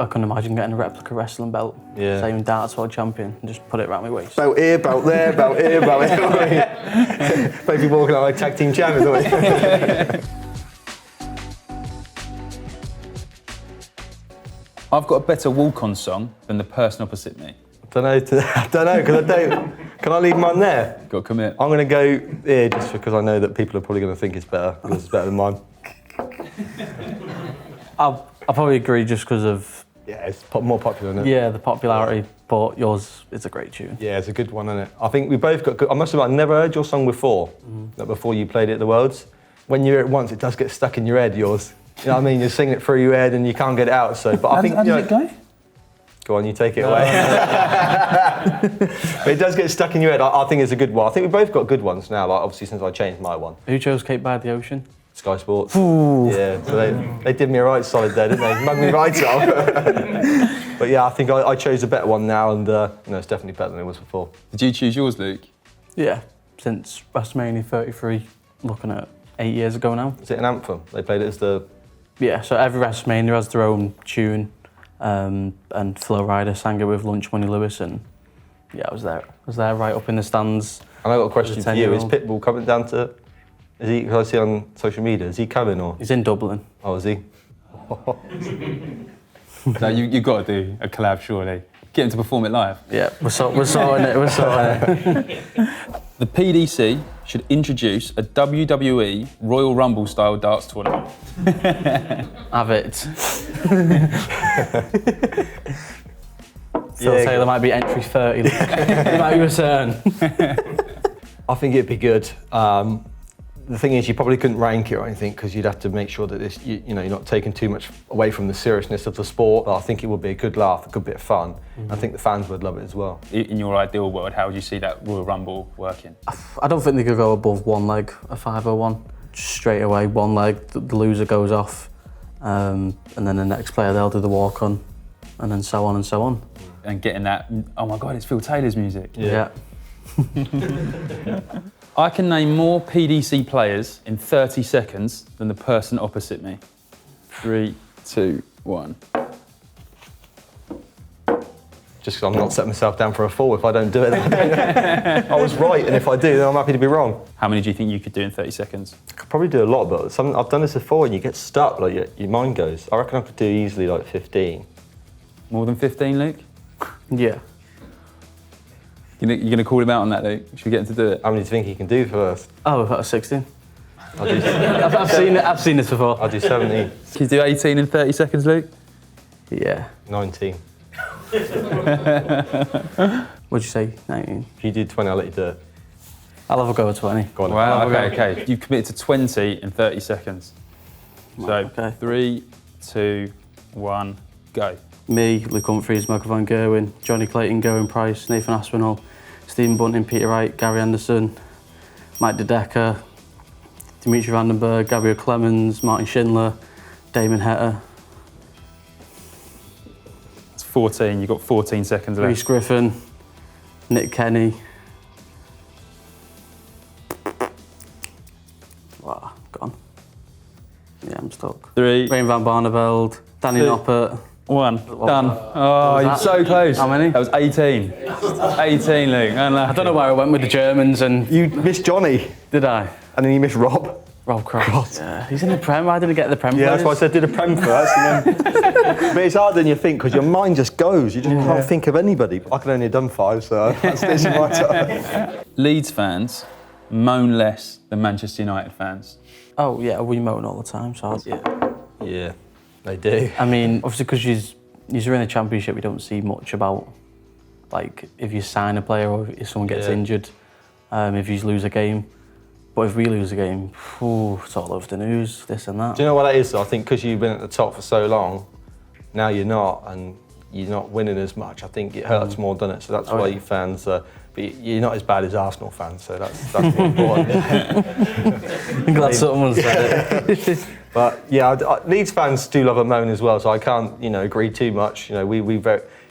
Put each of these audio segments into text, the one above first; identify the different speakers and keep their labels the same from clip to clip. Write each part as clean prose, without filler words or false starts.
Speaker 1: I couldn't imagine getting a replica wrestling belt.
Speaker 2: Yeah.
Speaker 1: Same darts world champion and just put it around my waist.
Speaker 2: Belt here, belt there, belt here, belt here. Maybe walking out like tag team champions, aren't we?
Speaker 3: I've got a better walk-on song than the person opposite me.
Speaker 2: I don't know, because I don't. Can I leave mine there?
Speaker 3: Got to commit.
Speaker 2: I'm going to go here just because I know that people are probably going to think it's better, because it's better than mine.
Speaker 1: I'll probably agree just because of...
Speaker 2: Yeah, it's more popular, isn't it?
Speaker 1: Yeah, the popularity, but yours is a great tune.
Speaker 2: Yeah, it's a good one, isn't it? I think we both got good... I must admit, I never heard your song before, like before you played it at the Worlds. When you hear it once, it does get stuck in your head, yours. You know what I mean? You're singing it through your head and you can't get it out, so... But I think,
Speaker 3: how does it go?
Speaker 2: Go on, you take it away. But it does get stuck in your head. I think it's a good one. I think we both got good ones now, like obviously since I changed my one.
Speaker 1: Who chose Cape by the Ocean?
Speaker 2: Sky Sports.
Speaker 1: Ooh.
Speaker 2: Yeah, so they did me a right solid there, didn't they? Mugged me right off. But yeah, I think I chose a better one now, and it's definitely better than it was before.
Speaker 3: Did you choose yours, Luke?
Speaker 1: Yeah, since WrestleMania 33, looking at 8 years ago now.
Speaker 2: Is it an anthem? They played it as the...
Speaker 1: Yeah, so every WrestleMania has their own tune, and Flo Rida sang it with Lunch Money Lewis, and yeah, I was there right up in the stands.
Speaker 2: And I got a question for you. Is
Speaker 1: 10-year-old.
Speaker 2: Pitbull coming down to... Is he, because I see on social media, is he coming or...?
Speaker 1: He's in Dublin.
Speaker 2: Oh, is he?
Speaker 3: No, you've got to do a collab, surely. Get him to perform it live.
Speaker 1: Yeah, we're sorting it,
Speaker 3: The PDC should introduce a WWE Royal Rumble style darts tournament.
Speaker 1: Have it. Phil Taylor might be entry 30. He might be return.
Speaker 2: I think it'd be good. The thing is, you probably couldn't rank it or anything because you'd have to make sure that you're not taking too much away from the seriousness of the sport. But I think it would be a good laugh, a good bit of fun. I think the fans would love it as well.
Speaker 3: In your ideal world, how would you see that Royal Rumble working?
Speaker 1: I don't think they could go above one leg, a 501. Just straight away, one leg, the loser goes off, and then the next player, they'll do the walk on, and then so on and so on.
Speaker 3: And getting that, oh my God, it's Phil Taylor's music.
Speaker 1: Yeah.
Speaker 3: I can name more PDC players in 30 seconds than the person opposite me. 3, 2, 1.
Speaker 2: Just because I'm not setting myself down for a fall. If I don't do it, I was right, and if I do, then I'm happy to be wrong.
Speaker 3: How many do you think you could do in 30 seconds?
Speaker 2: I could probably do a lot, but I've done this before, and you get stuck, like your mind goes. I reckon I could do easily like 15.
Speaker 3: More than 15, Luke?
Speaker 1: Yeah.
Speaker 3: You're going to call him out on that, Luke? Should we get him to do it?
Speaker 2: How many do you think he can do first?
Speaker 1: Oh, we've got a 16.
Speaker 2: I'll
Speaker 1: I've seen this before.
Speaker 2: do 17.
Speaker 3: Can you do 18 in 30 seconds, Luke?
Speaker 1: Yeah.
Speaker 2: 19.
Speaker 1: What'd you say, 19?
Speaker 2: If you do 20, I'll let you do it.
Speaker 1: I'll have a go at 20.
Speaker 2: Go on.
Speaker 3: Wow, okay. You've committed to 20 in 30 seconds. So,
Speaker 1: Okay.
Speaker 3: 3, 2, 1, go.
Speaker 1: Me, Luke Humphries, Michael Van Gerwen, Johnny Clayton, Gerwin Price, Nathan Aspinall, Stephen Bunting, Peter Wright, Gary Anderson, Mike DeDecker, Dimitri Vandenberg, Gabriel Clemens, Martin Schindler, Damon Hetta,
Speaker 3: It's 14. You've got 14 seconds left.
Speaker 1: Reece Griffin, Nick Kenny. Wow, gone. Yeah, I'm stuck.
Speaker 3: 3,
Speaker 1: Rain Van Barneveld, Danny
Speaker 3: 2,
Speaker 1: Noppert.
Speaker 3: 1. Done. Oh, you're so close.
Speaker 1: How many?
Speaker 3: That was 18. 18, Luke.
Speaker 1: I don't know where I went with the Germans and...
Speaker 2: You missed Johnny,
Speaker 1: Did I?
Speaker 2: and then you missed Rob.
Speaker 1: Rob Cross. Yeah, he's in the Prem. Why didn't I get the Prem?
Speaker 2: Yeah, that's why I said do the Prem first. And then... But it's harder than you think because your mind just goes. You just can't think of anybody. I can only have done 5, so that's this is my time.
Speaker 3: Leeds fans moan less than Manchester United fans.
Speaker 1: Oh, yeah, we moan all the time, so...
Speaker 2: Yeah, they do.
Speaker 1: I mean, obviously, because you're in the Championship, we don't see much about, like, if you sign a player or if someone gets injured, if you lose a game. But if we lose a game, it's all over the news, this and that.
Speaker 2: Do you know what that is, though? I think because you've been at the top for so long, now you're not, and you're not winning as much. I think it hurts more, doesn't it? So that's why you fans... but you're not as bad as Arsenal fans, so that's more important.
Speaker 1: I'm glad someone said it.
Speaker 2: But yeah, Leeds fans do love a moan as well, so I can't, agree too much.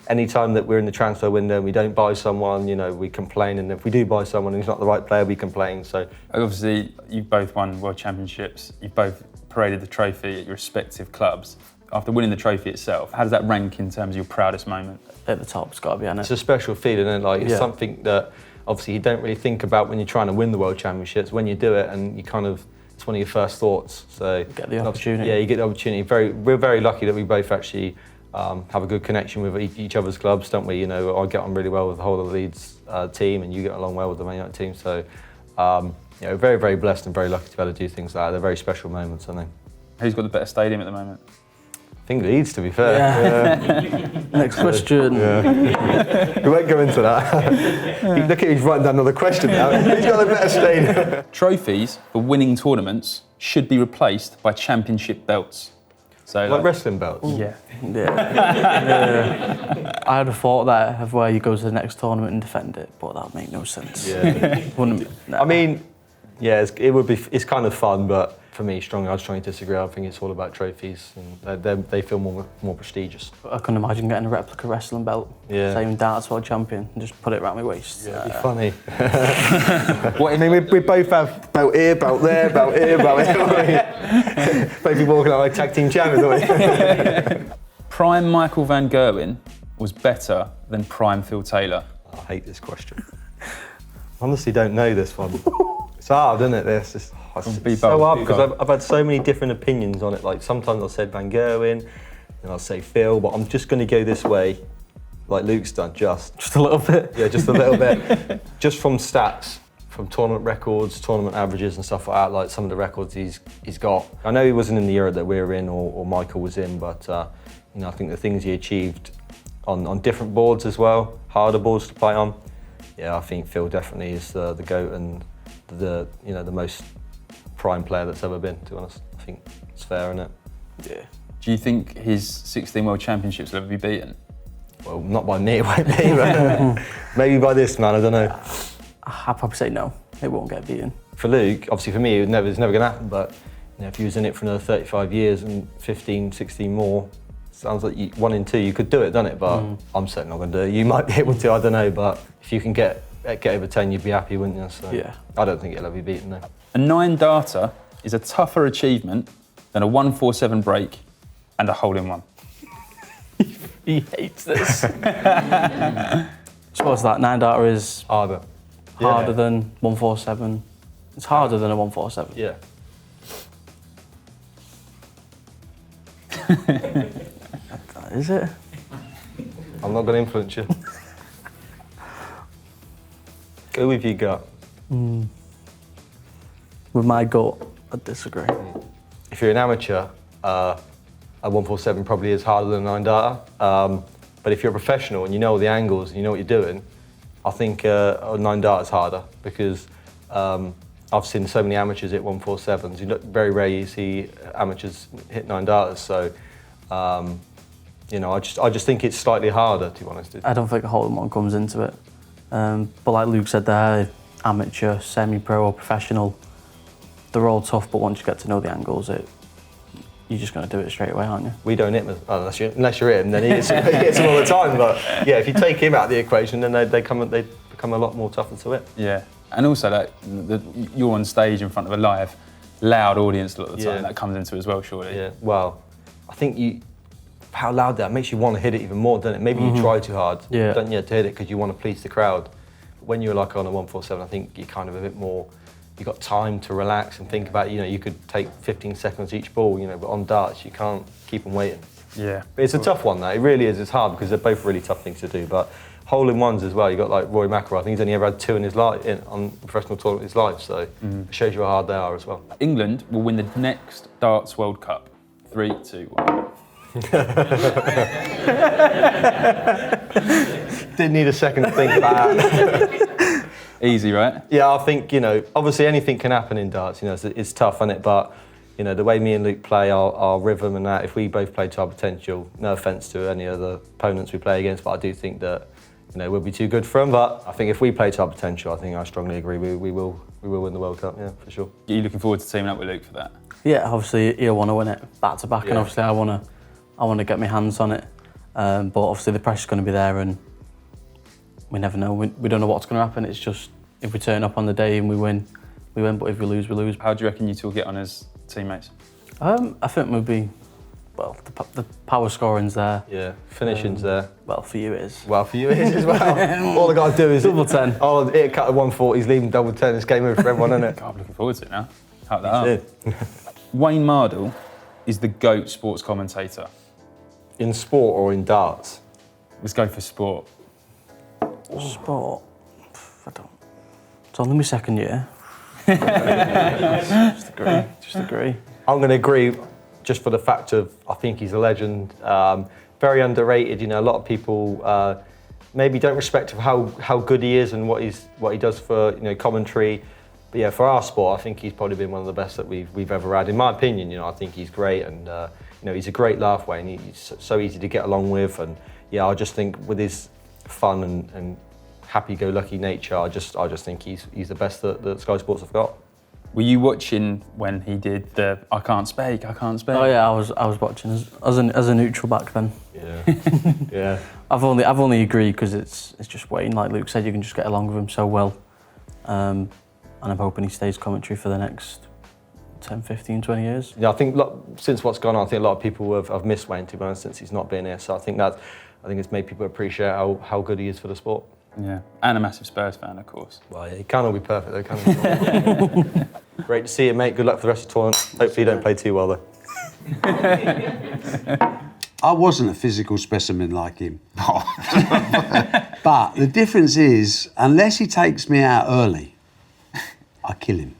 Speaker 2: Any time that we're in the transfer window and we don't buy someone, we complain, and if we do buy someone and he's not the right player, we complain. So
Speaker 3: obviously, you've both won World Championships. You've both paraded the trophy at your respective clubs. after winning the trophy itself, how does that rank in terms of your proudest moment?
Speaker 1: At the top, it's got to be, hasn't it?
Speaker 2: It's a special feeling, and like it's something that obviously you don't really think about when you're trying to win the World Championships. When you do it, and you kind of, it's one of your first thoughts. So
Speaker 1: get the opportunity.
Speaker 2: Yeah, you get the opportunity. We're very lucky that we both actually have a good connection with each other's clubs, don't we? You know, I get on really well with the whole of the Leeds team, and you get along well with the Man United team. So, you know, very, very blessed and very lucky to be able to do things like that. They're very special moments, aren't they?
Speaker 3: Who's got the better stadium at the moment?
Speaker 2: I think Leeds, to be fair.
Speaker 1: Yeah. Next question.
Speaker 2: Yeah. We won't go into that. Look at he's writing down another question now. Who's got the better stadium?
Speaker 3: Trophies for winning tournaments should be replaced by championship belts. So
Speaker 2: like wrestling belts?
Speaker 3: Yeah.
Speaker 1: I had a thought there of where you go to the next tournament and defend it, but that would make no sense.
Speaker 2: Yeah.
Speaker 1: No.
Speaker 2: I mean, yeah, it would be. It's kind of fun, but for me, I'd strongly disagree. I think it's all about trophies, and they feel more prestigious.
Speaker 1: I couldn't imagine getting a replica wrestling belt.
Speaker 2: Yeah.
Speaker 1: Same darts world champion, and just put it around my waist.
Speaker 2: Yeah, it'd be funny. I mean, we both have belt here, belt there, belt here, belt here. Both be walking out like tag team champions, aren't we?
Speaker 3: Prime Michael van Gerwen was better than Prime Phil Taylor.
Speaker 2: I hate this question. Honestly, don't know this one. It's hard, isn't it? It's so hard because I've had so many different opinions on it. Like sometimes I'll say Van Gerwen, and I'll say Phil, but I'm just going to go this way, like Luke's done. Just
Speaker 1: a little bit.
Speaker 2: Yeah, just a little bit. Just from stats, from tournament records, tournament averages, and stuff like that. Like some of the records he's got. I know he wasn't in the era that we were in, or Michael was in, but you know, I think the things he achieved on different boards as well, harder boards to play on. Yeah, I think Phil definitely is the GOAT and the most prime player that's ever been, to be honest. I think it's fair, isn't it?
Speaker 1: Yeah.
Speaker 3: Do you think his 16 World Championships will ever be beaten?
Speaker 2: Well, not by me, it won't be, but maybe by this man, I don't know.
Speaker 1: I'd probably say no, it won't get beaten.
Speaker 2: For Luke, obviously for me, it's never going to happen, but you know, if he was in it for another 35 years and 15, 16 more, sounds like 1 in 2, you could do it, doesn't it? But I'm certainly not going to do it. You might be able to, I don't know, but if you can get over 10, you'd be happy, wouldn't you? So yeah. I don't think it'll ever be beaten, no.
Speaker 3: A 9-darter is a tougher achievement than a 147 break and a hole-in-one.
Speaker 1: He hates this. So what's that? 9-darter is
Speaker 2: harder
Speaker 1: than 147. It's harder than a 147.
Speaker 2: Yeah.
Speaker 1: Is it?
Speaker 2: I'm not going to influence you. Go with your gut.
Speaker 1: With my gut, I disagree.
Speaker 2: If you're an amateur, a 147 probably is harder than a 9-darter. But if you're a professional and you know all the angles and you know what you're doing, I think a 9-darter is harder because I've seen so many amateurs hit 147s. Very rarely you see amateurs hit 9-darters. So, you know, I just think it's slightly harder, to be honest.
Speaker 1: I don't think a hole-in-one comes into it. But like Luke said there, amateur, semi-pro or professional, they're all tough, but once you get to know the angles, you're just going to do it straight away, aren't you?
Speaker 2: We don't hit him, unless you're him, then he hits him all the time. But yeah, if you take him out of the equation, then they become a lot more tougher to hit.
Speaker 3: Yeah, and also that you're on stage in front of a live, loud audience a lot of the time. That comes into it as well, surely.
Speaker 2: Yeah, well, I think how loud that makes you want to hit it even more, doesn't it? Maybe you try too hard, don't you, to hit it because you want to please the crowd. But when you're like on a 147, I think you're kind of a bit more. You've got time to relax and think about it. You know, you could take 15 seconds each ball, you know, but on darts, you can't keep them waiting.
Speaker 3: Yeah.
Speaker 2: But it's a tough one, though. It really is. It's hard because they're both really tough things to do. But hole-in-ones as well. You've got like Roy McIlroy. I think he's only ever had 2 in his life, on a professional tournament in his life. So it shows you how hard they are as well.
Speaker 3: England will win the next Darts World Cup. 3, 2, 1.
Speaker 2: Didn't need a second to think about that.
Speaker 3: Easy, right?
Speaker 2: Yeah, I think, you know, obviously anything can happen in darts, you know, it's tough, isn't it? But, you know, the way me and Luke play our rhythm and that, if we both play to our potential, no offence to any other opponents we play against, but I do think that, you know, we'll be too good for them. But I think if we play to our potential, I strongly agree we will win the World Cup, yeah, for sure.
Speaker 3: Are you looking forward to teaming up with Luke for that?
Speaker 1: Yeah, obviously he'll want to win it back to back, and obviously I want to get my hands on it. But obviously the pressure's going to be there, and we never know. We don't know what's going to happen. It's just if we turn up on the day and we win, but if we lose, we lose.
Speaker 3: How do you reckon you two will get on as teammates?
Speaker 1: I think we'll be well, the power scoring's there.
Speaker 2: Yeah, finishing's there.
Speaker 1: Well, for you it is.
Speaker 2: Well, for you it is as well. All I got to do is
Speaker 1: double 10.
Speaker 2: Oh, hit a cut at 140, he's leaving double 10. It's game over for everyone, isn't it?
Speaker 3: God, I'm looking forward to it now. Type that up. Wayne Mardle is the GOAT sports commentator.
Speaker 2: In sport or in darts?
Speaker 3: Let's go for sport.
Speaker 1: Sport? I don't. It's only my second year. Just agree.
Speaker 2: I'm going to agree just for the fact of I think he's a legend. Very underrated. You know, a lot of people maybe don't respect how good he is and what he does for commentary. But yeah, for our sport, I think he's probably been one of the best that we've ever had. In my opinion, I think he's great, and he's a great laugh, Wayne. He's so easy to get along with, and yeah, I just think with his fun and happy-go-lucky nature, I just think he's the best that Sky Sports have got.
Speaker 3: Were you watching when he did the I can't speak?
Speaker 1: Oh yeah, I was watching as a neutral back then.
Speaker 2: Yeah, yeah.
Speaker 1: I've only agreed because it's just Wayne. Like Luke said, you can just get along with him so well, and I'm hoping he stays commentary for the next 10, 15, 20 years.
Speaker 2: Yeah, I think since what's gone on, I think a lot of people have missed Wayne, to be honest, since he's not been here. So I think it's made people appreciate how good he is for the sport.
Speaker 3: Yeah, and a massive Spurs fan, of course.
Speaker 2: Well, yeah, he can't all be perfect, though, can he? Great to see you, mate. Good luck for the rest of the tournament. Hopefully you don't play too well, though.
Speaker 4: I wasn't a physical specimen like him. But the difference is, unless he takes me out early, I kill him.